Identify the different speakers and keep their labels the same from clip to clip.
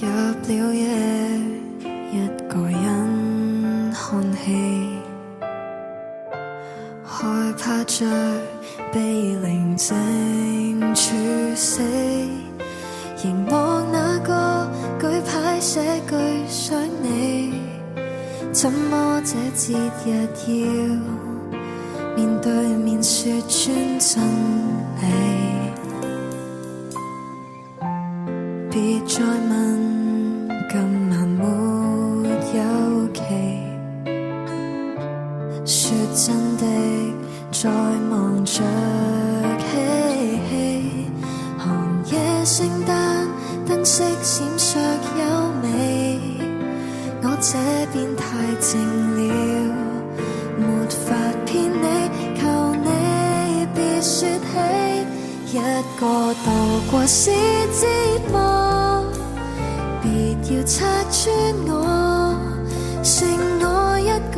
Speaker 1: 入了夜，一個人看戲，害怕着被寧靜處死，凝望那個舉牌寫句想你，怎麼這節日要面對面說尊重你？別再問今晚沒有期，說真的在忙着嬉，寒夜聖誕燈飾閃爍優美，我這邊太靜了，沒法騙你，求你別說起，一個度過是折磨，別要拆穿我，剩我一個，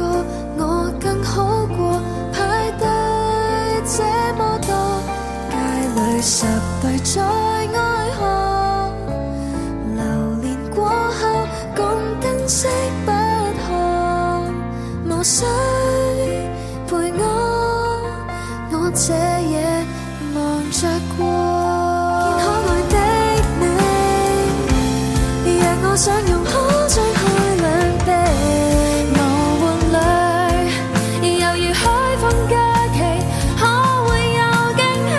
Speaker 1: 我更好過，派對這麼多，街裏十對在愛河，流連過後共燈飾不可，無需陪我這夜望着過，見可愛的你，若我想用可張開兩臂，無換淚，猶如海風假期，可會有驚喜？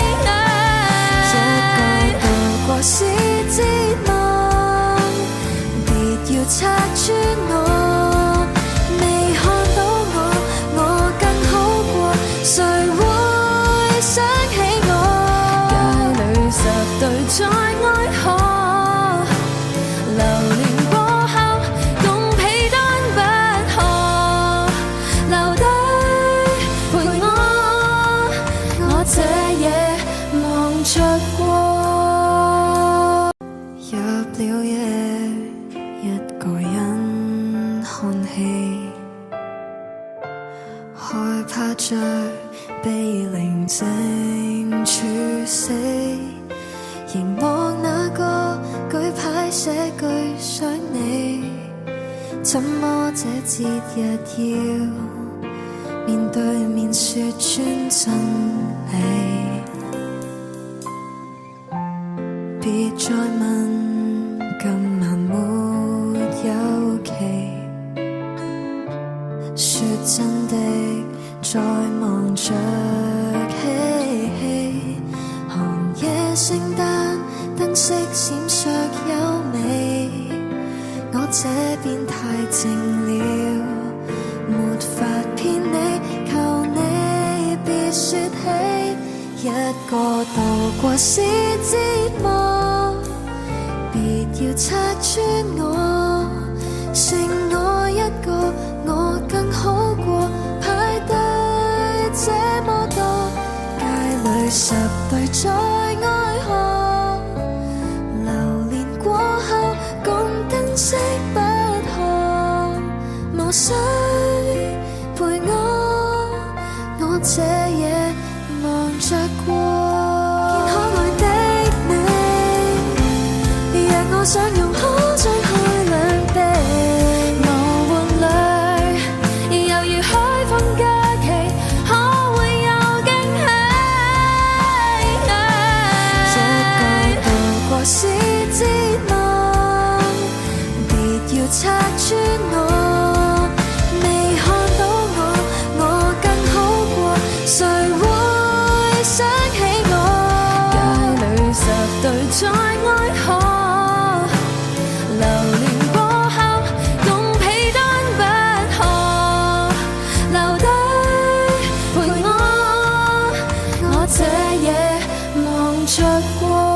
Speaker 1: 一個度過是折磨，別要拆穿我，未看到我更好過，誰會想起我？街裏十對在愛河，流連過後共被單不可，留低陪我這夜望着過。入了夜，一個人看戲，害怕着被寧靜處死，凝望那個舉牌寫句想你，怎麼這節日要面對面說尊重你？別再問今晚沒有期，說真的在忙着嬉，寒夜聖誕燈飾閃爍優美，我這邊太靜了，沒法騙你，求你別說起，一個度過是折磨，別要拆穿我，剩我一個，我更好過，派對這麼多，街裏十對在愛河，流連過後共燈飾不可，無需陪我這夜望着過，見可愛的你，若我想用可張開兩臂，無換淚，猶如海風假期，可會有驚喜？一個度過是折磨，別要拆穿我，未看到我更好過，誰會想起我？街裏十對在愛河，流連過後共被單不可，留低陪我這夜望着過。